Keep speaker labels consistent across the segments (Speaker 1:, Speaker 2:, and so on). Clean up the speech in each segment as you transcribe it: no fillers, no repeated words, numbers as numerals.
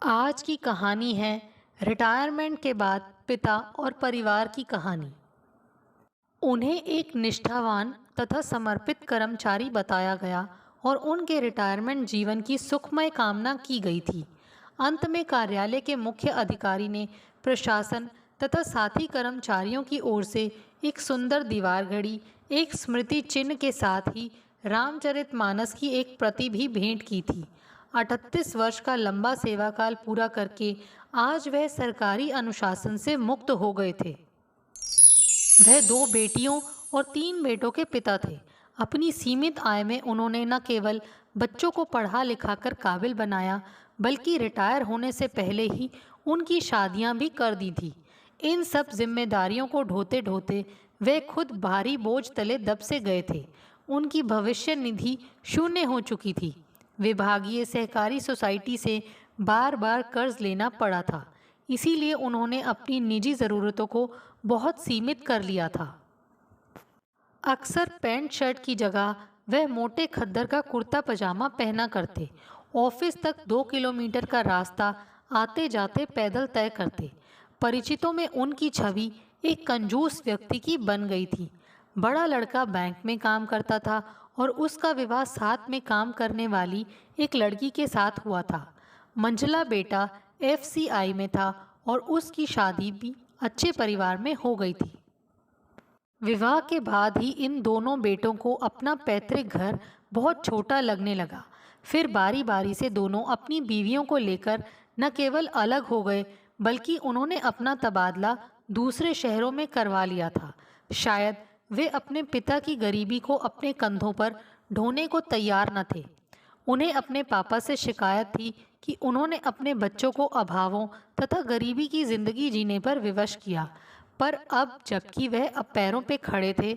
Speaker 1: आज की कहानी है रिटायरमेंट के बाद पिता और परिवार की कहानी। उन्हें एक निष्ठावान तथा समर्पित कर्मचारी बताया गया और उनके रिटायरमेंट जीवन की सुखमय कामना की गई थी। अंत में कार्यालय के मुख्य अधिकारी ने प्रशासन तथा साथी कर्मचारियों की ओर से एक सुंदर दीवार घड़ी, एक स्मृति चिन्ह के साथ ही रामचरितमानस की एक प्रति भी भेंट की थी। 38 वर्ष का लंबा सेवा काल पूरा करके आज वह सरकारी अनुशासन से मुक्त हो गए थे। वह दो बेटियों और तीन बेटों के पिता थे। अपनी सीमित आय में उन्होंने न केवल बच्चों को पढ़ा लिखाकर काबिल बनाया, बल्कि रिटायर होने से पहले ही उनकी शादियां भी कर दी थी। इन सब जिम्मेदारियों को ढोते ढोते वे खुद भारी बोझ तले दब से गए थे। उनकी भविष्य निधि शून्य हो चुकी थी। विभागीय सहकारी सोसाइटी से बार बार कर्ज लेना पड़ा था। इसीलिए उन्होंने अपनी निजी ज़रूरतों को बहुत सीमित कर लिया था। अक्सर पैंट शर्ट की जगह वह मोटे खद्दर का कुर्ता पजामा पहना करते। ऑफिस तक 2 किलोमीटर का रास्ता आते जाते पैदल तय करते। परिचितों में उनकी छवि एक कंजूस व्यक्ति की बन गई थी। बड़ा लड़का बैंक में काम करता था और उसका विवाह साथ में काम करने वाली एक लड़की के साथ हुआ था। मंझला बेटा एफसीआई में था और उसकी शादी भी अच्छे परिवार में हो गई थी। विवाह के बाद ही इन दोनों बेटों को अपना पैतृक घर बहुत छोटा लगने लगा। फिर बारी बारी से दोनों अपनी बीवियों को लेकर न केवल अलग हो गए, बल्कि उन्होंने अपना तबादला दूसरे शहरों में करवा लिया था। शायद वे अपने पिता की गरीबी को अपने कंधों पर ढोने को तैयार न थे। उन्हें अपने पापा से शिकायत थी कि उन्होंने अपने बच्चों को अभावों तथा गरीबी की जिंदगी जीने पर विवश किया। पर अब जबकि वह अब पैरों पे खड़े थे,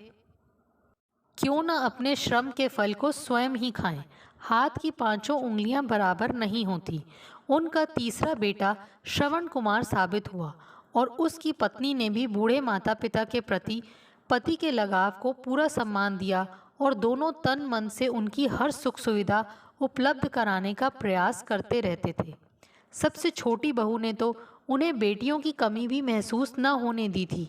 Speaker 1: क्यों न अपने श्रम के फल को स्वयं ही खाएं। हाथ की पांचों उंगलियां बराबर नहीं होती। उनका तीसरा बेटा श्रवण कुमार साबित हुआ और उसकी पत्नी ने भी बूढ़े माता पिता के प्रति पति के लगाव को पूरा सम्मान दिया और दोनों तन मन से उनकी हर सुख सुविधा उपलब्ध कराने का प्रयास करते रहते थे। सबसे छोटी बहू ने तो उन्हें बेटियों की कमी भी महसूस न होने दी थी।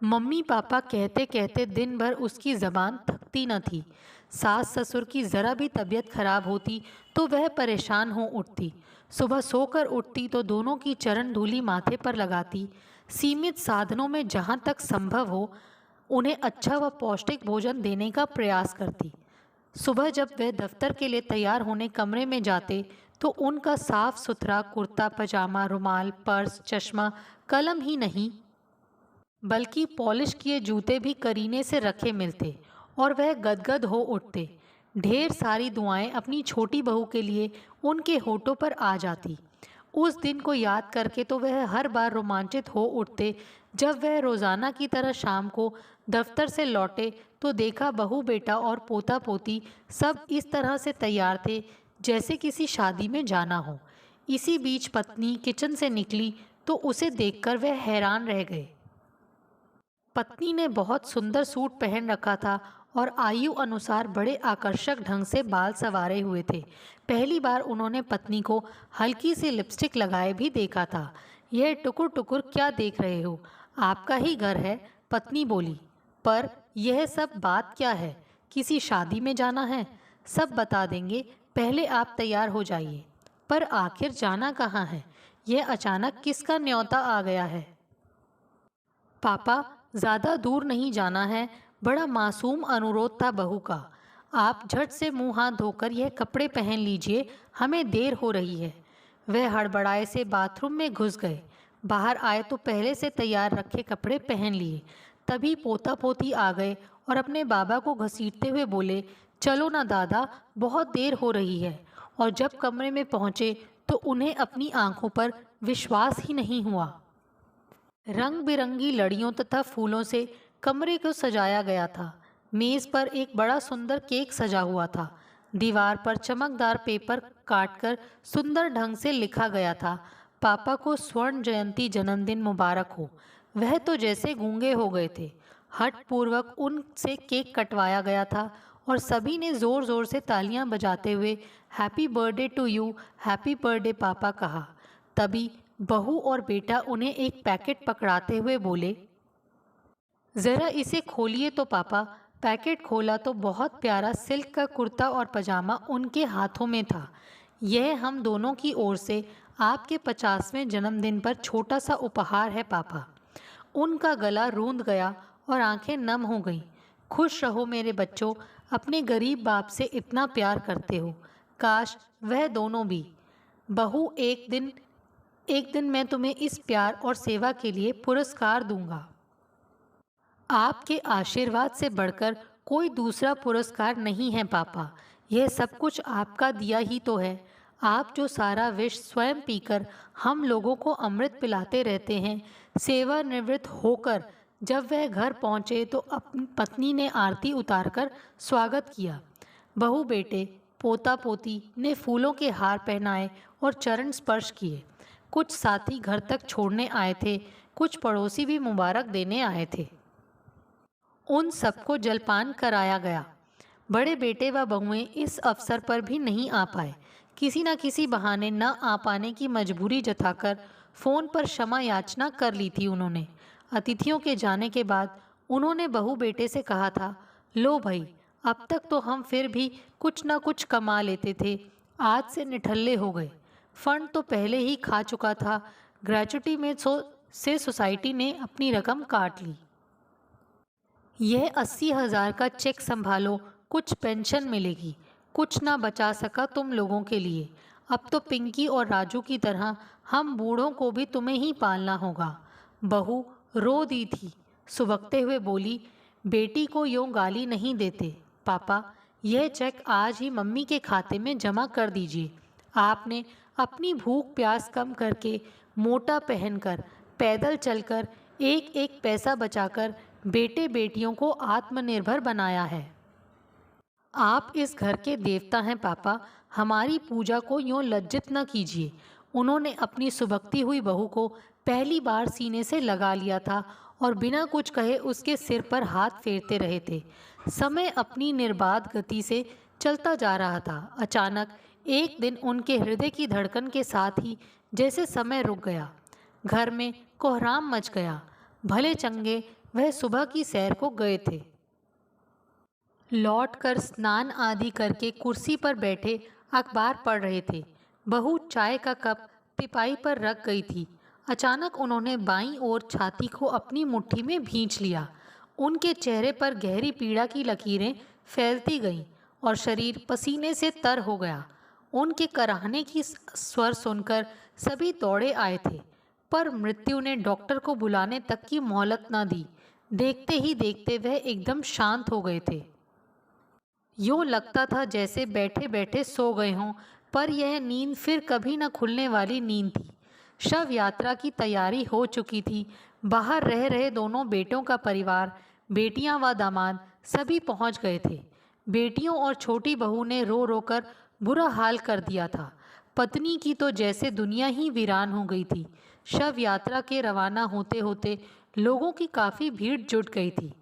Speaker 1: मम्मी पापा कहते कहते दिन भर उसकी ज़बान थकती न थी। सास ससुर की ज़रा भी तबीयत खराब होती तो वह परेशान हो उठती। सुबह सोकर उठती तो दोनों की चरण धूली माथे पर लगाती। सीमित साधनों में जहाँ तक संभव हो उन्हें अच्छा व पौष्टिक भोजन देने का प्रयास करती। सुबह जब वे दफ्तर के लिए तैयार होने कमरे में जाते तो उनका साफ सुथरा कुर्ता पजामा, रुमाल, पर्स, चश्मा, कलम ही नहीं बल्कि पॉलिश किए जूते भी करीने से रखे मिलते और वह गदगद हो उठते। ढेर सारी दुआएं अपनी छोटी बहू के लिए उनके होठों पर आ जाती। उस दिन को याद करके तो वह हर बार रोमांचित हो उठते जब वह रोज़ाना की तरह शाम को दफ्तर से लौटे तो देखा बहू बेटा और पोता पोती सब इस तरह से तैयार थे जैसे किसी शादी में जाना हो। इसी बीच पत्नी किचन से निकली तो उसे देखकर वह हैरान रह गए। पत्नी ने बहुत सुंदर सूट पहन रखा था और आयु अनुसार बड़े आकर्षक ढंग से बाल संवारे हुए थे। पहली बार उन्होंने पत्नी को हल्की सी लिपस्टिक लगाए भी देखा था। यह टुकुर टुकुर क्या देख रहे हो, आपका ही घर है, पत्नी बोली। पर यह सब बात क्या है, किसी शादी में जाना है? सब बता देंगे, पहले आप तैयार हो जाइए। पर आखिर जाना कहाँ है? यह अचानक किसका न्योता आ गया है? पापा, ज़्यादा दूर नहीं जाना है, बड़ा मासूम अनुरोध था बहू का। आप झट से मुंह हाथ धोकर यह कपड़े पहन लीजिए, हमें देर हो रही है। वह हड़बड़ाए से बाथरूम में घुस गए। बाहर आए तो पहले से तैयार रखे कपड़े पहन लिए। तभी पोता पोती आ गए और अपने बाबा को घसीटते हुए बोले, चलो ना दादा, बहुत देर हो रही है। और जब कमरे में पहुँचे तो उन्हें अपनी आंखों पर विश्वास ही नहीं हुआ। रंग बिरंगी लड़ियों तथा फूलों से कमरे को सजाया गया था। मेज़ पर एक बड़ा सुंदर केक सजा हुआ था। दीवार पर चमकदार पेपर काटकर सुंदर ढंग से लिखा गया था, पापा को स्वर्ण जयंती जन्मदिन मुबारक हो। वह तो जैसे गूंगे हो गए थे। हठ पूर्वक उनसे केक कटवाया गया था और सभी ने ज़ोर ज़ोर से तालियां बजाते हुए happy birthday to you, happy birthday papa कहा। तभी बहू और बेटा उन्हें एक पैकेट पकड़ाते हुए बोले, ज़रा इसे खोलिए तो पापा। पैकेट खोला तो बहुत प्यारा सिल्क का कुर्ता और पजामा उनके हाथों में था। यह हम दोनों की ओर से आपके 50वें जन्मदिन पर छोटा सा उपहार है पापा। उनका गला रूंध गया और आंखें नम हो गईं। खुश रहो मेरे बच्चों, अपने गरीब बाप से इतना प्यार करते हो। काश वह दोनों भी। बहू, एक दिन मैं तुम्हें इस प्यार और सेवा के लिए पुरस्कार दूंगा। आपके आशीर्वाद से बढ़कर कोई दूसरा पुरस्कार नहीं है पापा। यह सब कुछ आपका दिया ही तो है। आप जो सारा विष स्वयं पीकर हम लोगों को अमृत पिलाते रहते हैं। सेवानिवृत्त होकर जब वह घर पहुंचे तो अपनी पत्नी ने आरती उतारकर स्वागत किया। बहू बेटे, पोता पोती ने फूलों के हार पहनाए और चरण स्पर्श किए। कुछ साथी घर तक छोड़ने आए थे, कुछ पड़ोसी भी मुबारक देने आए थे। उन सबको जलपान कराया गया। बड़े बेटे व बहुएं इस अवसर पर भी नहीं आ पाए। किसी न किसी बहाने न आ पाने की मजबूरी जताकर फ़ोन पर क्षमा याचना कर ली थी उन्होंने। अतिथियों के जाने के बाद उन्होंने बहू बेटे से कहा था, लो भाई, अब तक तो हम फिर भी कुछ न कुछ कमा लेते थे, आज से निठल्ले हो गए। फंड तो पहले ही खा चुका था। ग्रेच्युटी में से सोसाइटी ने अपनी रकम काट ली। यह 80,000 का चेक संभालो, कुछ पेंशन मिलेगी। कुछ ना बचा सका तुम लोगों के लिए। अब तो पिंकी और राजू की तरह हम बूढ़ों को भी तुम्हें ही पालना होगा। बहू रो दी थी, सुबकते हुए बोली, बेटी को यूँ गाली नहीं देते पापा। यह चेक आज ही मम्मी के खाते में जमा कर दीजिए। आपने अपनी भूख प्यास कम करके, मोटा पहनकर, पैदल चलकर, एक एक पैसा बचाकर बेटे बेटियों को आत्मनिर्भर बनाया है। आप इस घर के देवता हैं पापा, हमारी पूजा को यूँ लज्जित न कीजिए। उन्होंने अपनी सुबकती हुई बहू को पहली बार सीने से लगा लिया था और बिना कुछ कहे उसके सिर पर हाथ फेरते रहे थे। समय अपनी निर्बाध गति से चलता जा रहा था। अचानक एक दिन उनके हृदय की धड़कन के साथ ही जैसे समय रुक गया। घर में कोहराम मच गया। भले चंगे वह सुबह की सैर को गए थे। लौटकर स्नान आदि करके कुर्सी पर बैठे अखबार पढ़ रहे थे। बहू चाय का कप टिपाई पर रख गई थी। अचानक उन्होंने बाईं ओर छाती को अपनी मुट्ठी में भींच लिया। उनके चेहरे पर गहरी पीड़ा की लकीरें फैलती गईं और शरीर पसीने से तर हो गया। उनके कराहने की स्वर सुनकर सभी दौड़े आए थे, पर मृत्यु ने डॉक्टर को बुलाने तक की मोहलत न दी। देखते ही देखते वह एकदम शांत हो गए थे। यूँ लगता था जैसे बैठे बैठे सो गए हों, पर यह नींद फिर कभी न खुलने वाली नींद थी। शव यात्रा की तैयारी हो चुकी थी। बाहर रह रहे दोनों बेटों का परिवार, बेटियां व दामाद सभी पहुंच गए थे। बेटियों और छोटी बहू ने रो रो कर बुरा हाल कर दिया था। पत्नी की तो जैसे दुनिया ही वीरान हो गई थी। शव यात्रा के रवाना होते होते लोगों की काफ़ी भीड़ जुट गई थी।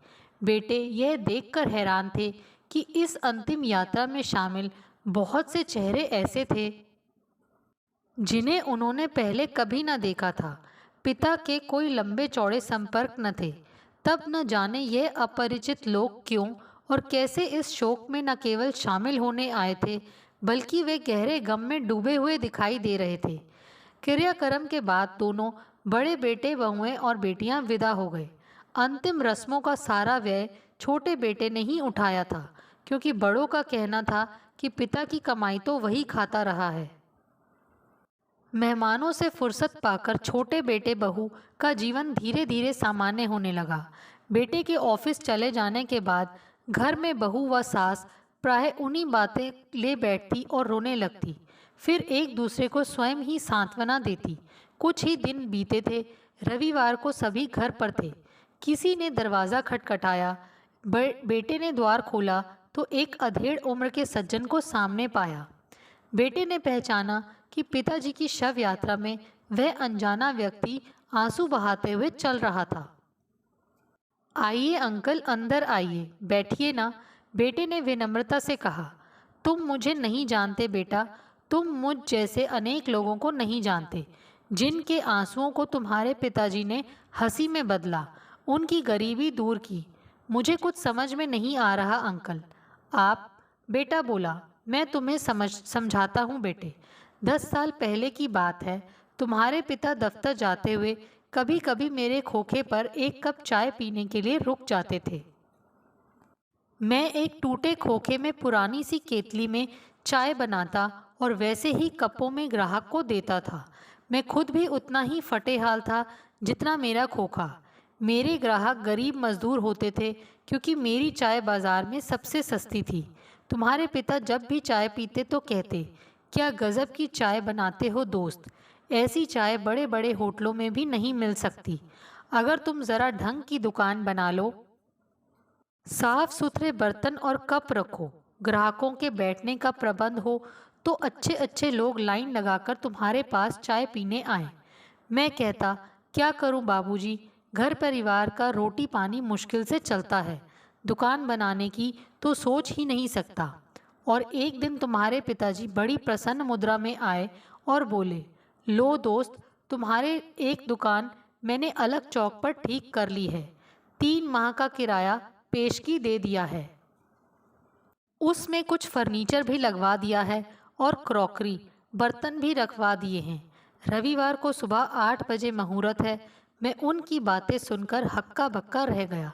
Speaker 1: बेटे यह देखकर हैरान थे कि इस अंतिम यात्रा में शामिल बहुत से चेहरे ऐसे थे जिन्हें उन्होंने पहले कभी न देखा था। पिता के कोई लंबे चौड़े संपर्क न थे। तब न जाने ये अपरिचित लोग क्यों और कैसे इस शोक में न केवल शामिल होने आए थे, बल्कि वे गहरे गम में डूबे हुए दिखाई दे रहे थे। क्रियाक्रम के बाद दोनों बड़े बेटे बहुएं और बेटियां विदा हो गए। अंतिम रस्मों का सारा व्यय छोटे बेटे ने ही उठाया था, क्योंकि बड़ों का कहना था कि पिता की कमाई तो वही खाता रहा है। मेहमानों से फुर्सत पाकर छोटे बेटे बहू का जीवन धीरे धीरे सामान्य होने लगा। बेटे के ऑफिस चले जाने के बाद घर में बहू व सास प्राय उन्हीं बातें ले बैठती और रोने लगती, फिर एक दूसरे को स्वयं ही सांत्वना देती। कुछ ही दिन बीते थे। रविवार को सभी घर पर थे। किसी ने दरवाज़ा खटखटाया। बेटे ने द्वार खोला तो एक अधेड़ उम्र के सज्जन को सामने पाया। बेटे ने पहचाना कि पिताजी की शव यात्रा में वह अनजाना व्यक्ति आंसू बहाते हुए चल रहा था। आइए अंकल, अंदर आइए, बैठिए ना। बेटे ने विनम्रता से कहा, तुम मुझे नहीं जानते बेटा, तुम मुझ जैसे अनेक लोगों को नहीं जानते, जिनके आंसुओं को तुम्हारे पिताजी ने हंसी में बदला, उनकी गरीबी दूर की। मुझे कुछ समझ में नहीं आ रहा अंकल। आप, बेटा बोला, मैं तुम्हें समझाता हूँ बेटे। 10 साल पहले की बात है। तुम्हारे पिता दफ्तर जाते हुए कभी कभी मेरे खोखे पर एक कप चाय पीने के लिए रुक जाते थे। मैं एक टूटे खोखे में पुरानी सी केतली में चाय बनाता और वैसे ही कपों में ग्राहक को देता था। मैं खुद भी उतना ही फटे हाल था जितना मेरा खोखा। मेरे ग्राहक गरीब मजदूर होते थे क्योंकि मेरी चाय बाजार में सबसे सस्ती थी। तुम्हारे पिता जब भी चाय पीते तो कहते, क्या गज़ब की चाय बनाते हो दोस्त, ऐसी चाय बड़े बड़े होटलों में भी नहीं मिल सकती। अगर तुम ज़रा ढंग की दुकान बना लो, साफ सुथरे बर्तन और कप रखो, ग्राहकों के बैठने का प्रबंध हो, तो अच्छे अच्छे लोग लाइन लगाकर तुम्हारे पास चाय पीने आए। मैं कहता, क्या करूं बाबूजी, घर परिवार का रोटी पानी मुश्किल से चलता है, दुकान बनाने की तो सोच ही नहीं सकता। और एक दिन तुम्हारे पिताजी बड़ी प्रसन्न मुद्रा में आए और बोले, लो दोस्त, तुम्हारे एक दुकान मैंने अलग चौक पर ठीक कर ली है, 3 माह का किराया पेशगी दे दिया है, उसमें कुछ फर्नीचर भी लगवा दिया है और क्रॉकरी बर्तन भी रखवा दिए हैं। रविवार को सुबह 8 बजे मुहूर्त है। मैं उनकी बातें सुनकर हक्का बक्का रह गया।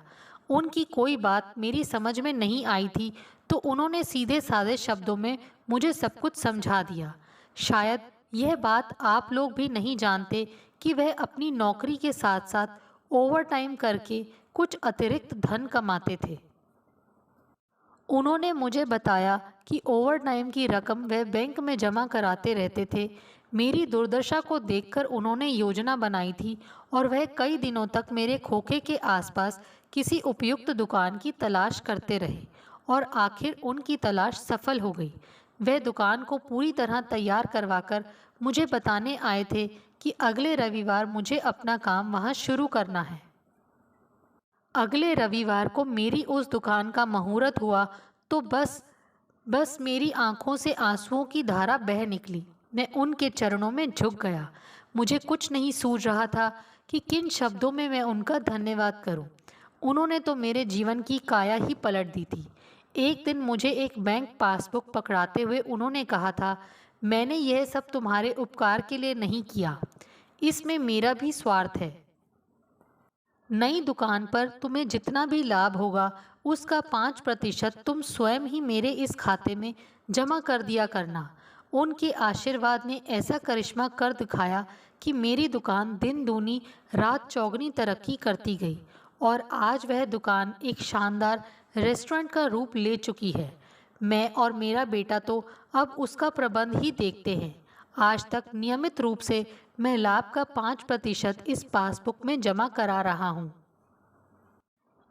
Speaker 1: उनकी कोई बात मेरी समझ में नहीं आई थी तो उन्होंने सीधे साधे शब्दों में मुझे सब कुछ समझा दिया। शायद यह बात आप लोग भी नहीं जानते कि वह अपनी नौकरी के साथ साथ ओवर टाइम करके कुछ अतिरिक्त धन कमाते थे। उन्होंने मुझे बताया कि ओवर टाइम की रकम वह बैंक में जमा कराते रहते थे। मेरी दुर्दशा को देखकर उन्होंने योजना बनाई थी और वह कई दिनों तक मेरे खोखे के आसपास किसी उपयुक्त दुकान की तलाश करते रहे और आखिर उनकी तलाश सफल हो गई। वह दुकान को पूरी तरह तैयार करवाकर मुझे बताने आए थे कि अगले रविवार मुझे अपना काम वहां शुरू करना है। अगले रविवार को मेरी उस दुकान का मुहूर्त हुआ तो बस मेरी आंखों से आंसुओं की धारा बह निकली। मैं उनके चरणों में झुक गया। मुझे कुछ नहीं सूझ रहा था कि किन शब्दों में मैं उनका धन्यवाद करूं। उन्होंने तो मेरे जीवन की काया ही पलट दी थी। एक दिन मुझे एक बैंक पासबुक पकड़ाते हुए उन्होंने कहा था, मैंने यह सब तुम्हारे उपकार के लिए नहीं किया, इसमें मेरा भी स्वार्थ है। नई दुकान पर तुम्हें जितना भी लाभ होगा उसका 5% तुम स्वयं ही मेरे इस खाते में जमा कर दिया करना। उनके आशीर्वाद ने ऐसा करिश्मा कर दिखाया कि मेरी दुकान दिन दूनी रात चौगनी तरक्की करती गई और आज वह दुकान एक शानदार रेस्टोरेंट का रूप ले चुकी है। मैं और मेरा बेटा तो अब उसका प्रबंध ही देखते हैं। आज तक नियमित रूप से मैं लाभ का 5% इस पासबुक में जमा करा रहा हूँ।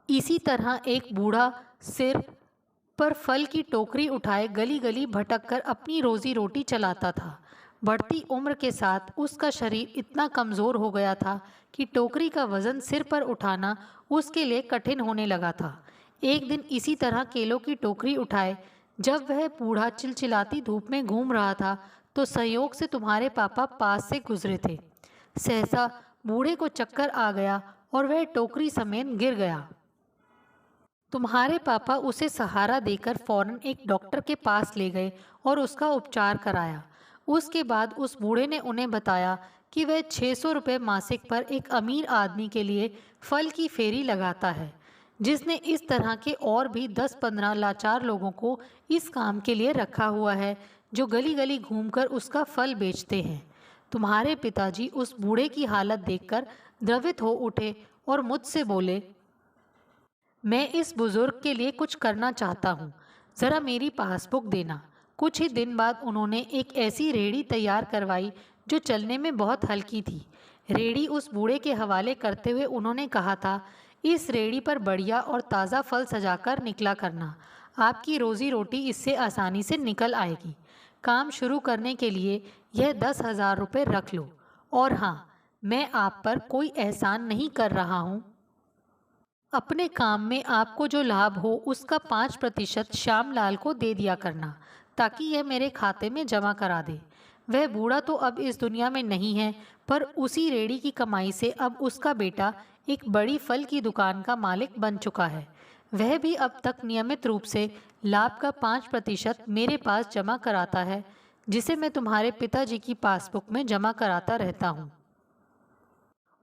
Speaker 1: इसी तरह एक बूढ़ा सिर पर फल की टोकरी उठाए गली गली भटक कर अपनी रोजी रोटी चलाता था। बढ़ती उम्र के साथ उसका शरीर इतना कमज़ोर हो गया था कि टोकरी का वज़न सिर पर उठाना उसके लिए कठिन होने लगा था। एक दिन इसी तरह केलों की टोकरी उठाए जब वह बूढ़ा चिलचिलाती धूप में घूम रहा था तो संयोग से तुम्हारे पापा पास से गुजरे थे। सहसा बूढ़े को चक्कर आ गया और वह टोकरी समेत गिर गया। तुम्हारे पापा उसे सहारा देकर फौरन एक डॉक्टर के पास ले गए और उसका उपचार कराया। उसके बाद उस बूढ़े ने उन्हें बताया कि वह 600 रुपये मासिक पर एक अमीर आदमी के लिए फल की फेरी लगाता है, जिसने इस तरह के और भी 10-15 लाचार लोगों को इस काम के लिए रखा हुआ है, जो गली गली घूमकर उसका फल बेचते हैं। तुम्हारे पिताजी उस बूढ़े की हालत देखकर द्रवित हो उठे और मुझसे बोले, मैं इस बुजुर्ग के लिए कुछ करना चाहता हूँ, ज़रा मेरी पासबुक देना। कुछ ही दिन बाद उन्होंने एक ऐसी रेहड़ी तैयार करवाई जो चलने में बहुत हल्की थी। रेहड़ी उस बूढ़े के हवाले करते हुए उन्होंने कहा था, इस रेहड़ी पर बढ़िया और ताज़ा फल सजाकर निकला करना, आपकी रोज़ी रोटी इससे आसानी से निकल आएगी। काम शुरू करने के लिए यह 10,000 रुपये रख लो। और हाँ, मैं आप पर कोई एहसान नहीं कर रहा हूँ। अपने काम में आपको जो लाभ हो उसका 5% श्यामलाल को दे दिया करना, ताकि यह मेरे खाते में जमा करा दे। वह बूढ़ा तो अब इस दुनिया में नहीं है, पर उसी रेडी की कमाई से अब उसका बेटा एक बड़ी फल की दुकान का मालिक बन चुका है। वह भी अब तक नियमित रूप से लाभ का 5% मेरे पास जमा कराता है, जिसे मैं तुम्हारे पिताजी की पासबुक में जमा कराता रहता हूँ।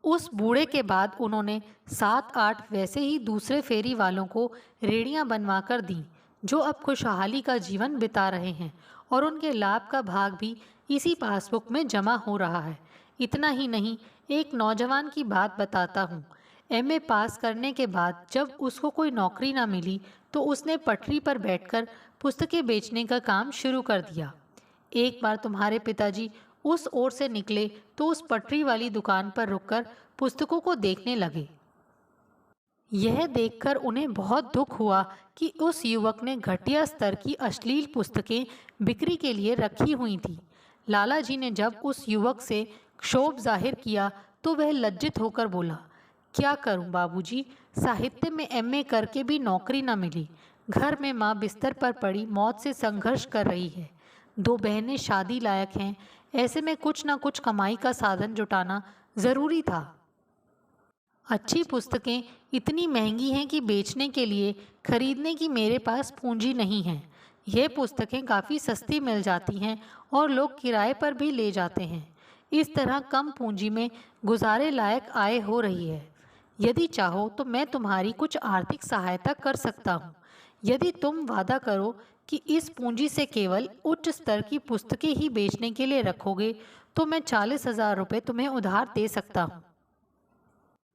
Speaker 1: उस बूढ़े के बाद उन्होंने 7-8 वैसे ही दूसरे फेरी वालों को रेड़ियां बनवा कर दी, जो अब खुशहाली का जीवन बिता रहे हैं, और उनके लाभ का भाग भी इसी पासबुक में जमा हो रहा है। इतना ही नहीं, एक नौजवान की बात बताता हूँ। एमए पास करने के बाद जब उसको कोई नौकरी ना मिली, तो उसने पटरी पर बैठकर पुस्तकें बेचने का काम शुरू कर दिया। एक बार तुम्हारे पिताजी उस ओर से निकले तो उस पटरी वाली दुकान पर रुककर पुस्तकों को देखने लगे। यह देखकर उन्हें बहुत दुख हुआ कि उस युवक ने घटिया स्तर की अश्लील पुस्तकें बिक्री के लिए रखी हुई थी। लाला जी ने जब उस युवक से क्षोभ जाहिर किया तो वह लज्जित होकर बोला, क्या करूं बाबूजी, साहित्य में एमए करके भी नौकरी न मिली। घर में माँ बिस्तर पर पड़ी मौत से संघर्ष कर रही है। 2 बहनें शादी लायक हैं। ऐसे में कुछ ना कुछ कमाई का साधन जुटाना ज़रूरी था। अच्छी पुस्तकें इतनी महंगी हैं कि बेचने के लिए खरीदने की मेरे पास पूंजी नहीं है। ये पुस्तकें काफ़ी सस्ती मिल जाती हैं और लोग किराए पर भी ले जाते हैं। इस तरह कम पूंजी में गुजारे लायक आय हो रही है। यदि चाहो तो मैं तुम्हारी कुछ आर्थिक सहायता कर सकता हूँ। यदि तुम वादा करो कि इस पूंजी से केवल उच्च स्तर की पुस्तकें ही बेचने के लिए रखोगे, तो मैं 40,000 रुपये तुम्हें उधार दे सकता हूँ,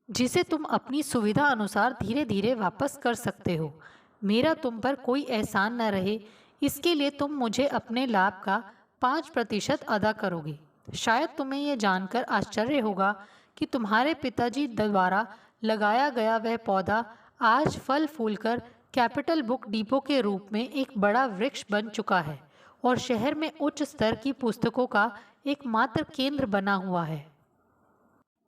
Speaker 1: जिसे तुम अपनी सुविधा अनुसार धीरे धीरे वापस कर सकते हो। मेरा तुम पर कोई एहसान न रहे, इसके लिए तुम मुझे अपने लाभ का 5% अदा करोगे। शायद तुम्हें यह जानकर आश्चर्य होगा कि तुम्हारे पिताजी द्वारा लगाया गया वह पौधा आज फल फूलकर कैपिटल बुक डिपो के रूप में एक बड़ा वृक्ष बन चुका है और शहर में उच्च स्तर की पुस्तकों का एकमात्र केंद्र बना हुआ है।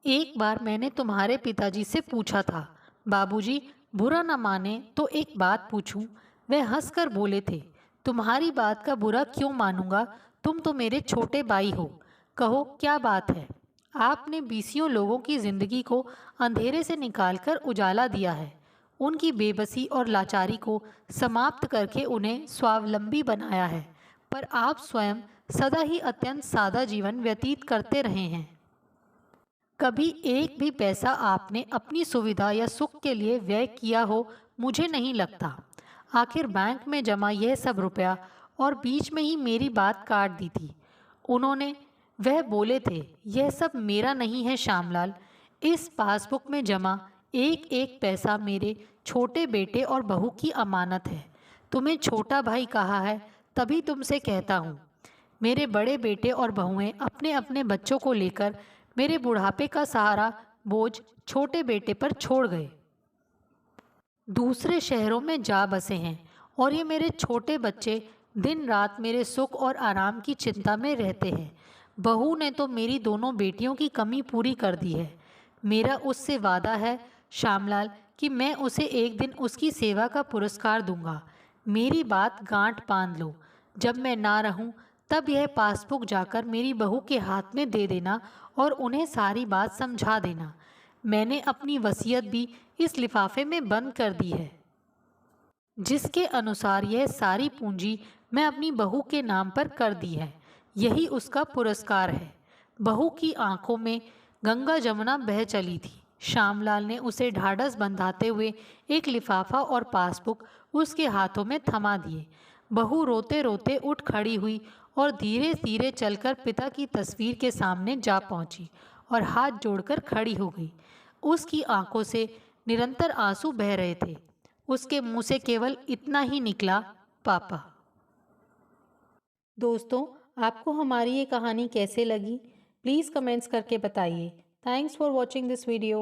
Speaker 1: एक बार मैंने तुम्हारे पिताजी से पूछा था, बाबूजी, बुरा न माने तो एक बात पूछूं? वह हंसकर बोले थे, तुम्हारी बात का बुरा क्यों मानूंगा, तुम तो मेरे छोटे भाई हो। कहो क्या बात है। आपने बीसियों लोगों की जिंदगी को अंधेरे से निकालकर उजाला दिया है। उनकी बेबसी और लाचारी को समाप्त करके उन्हें स्वावलंबी बनाया है। पर आप स्वयं सदा ही अत्यंत सादा जीवन व्यतीत करते रहे हैं। कभी एक भी पैसा आपने अपनी सुविधा या सुख के लिए व्यय किया हो, मुझे नहीं लगता। आखिर बैंक में जमा यह सब रुपया और बीच में ही मेरी बात काट दी थी। उन्होंने वह बोले थे, यह सब मेरा नहीं है श्यामलाल, इस पासबुक में जमा एक एक पैसा मेरे छोटे बेटे और बहू की अमानत है। तुम्हें छोटा भाई कहा है, तभी तुमसे कहता हूँ। मेरे बड़े बेटे और बहुएं अपने अपने बच्चों को लेकर मेरे बुढ़ापे का सहारा बोझ छोटे बेटे पर छोड़ गए। दूसरे शहरों में जा बसे हैं और ये मेरे छोटे बच्चे दिन रात मेरे सुख और आराम की चिंता में रहते हैं। बहू ने तो मेरी दोनों बेटियों की कमी पूरी कर दी है। मेरा उससे वादा है श्यामलाल कि मैं उसे एक दिन उसकी सेवा का पुरस्कार दूंगा। मेरी बात गांठ बांध लो। जब मैं ना रहूं तब यह पासबुक जाकर मेरी बहू के हाथ में दे देना और उन्हें सारी बात समझा देना। मैंने अपनी वसीयत भी इस लिफाफे में बंद कर दी है, जिसके अनुसार यह सारी पूंजी मैं अपनी बहू के नाम पर कर दी है। यही उसका पुरस्कार है। बहू की आंखों में गंगा जमुना बह चली थी। श्यामलाल ने उसे ढाढ़स बंधाते हुए एक लिफाफा और पासबुक उसके हाथों में थमा दिए। बहू रोते रोते उठ खड़ी हुई और धीरे धीरे चलकर पिता की तस्वीर के सामने जा पहुंची और हाथ जोड़कर खड़ी हो गई। उसकी आंखों से निरंतर आंसू बह रहे थे। उसके मुंह से केवल इतना ही निकला, पापा। दोस्तों, आपको हमारी ये कहानी कैसे लगी? प्लीज़ कमेंट्स करके बताइए। Thanks for watching this video.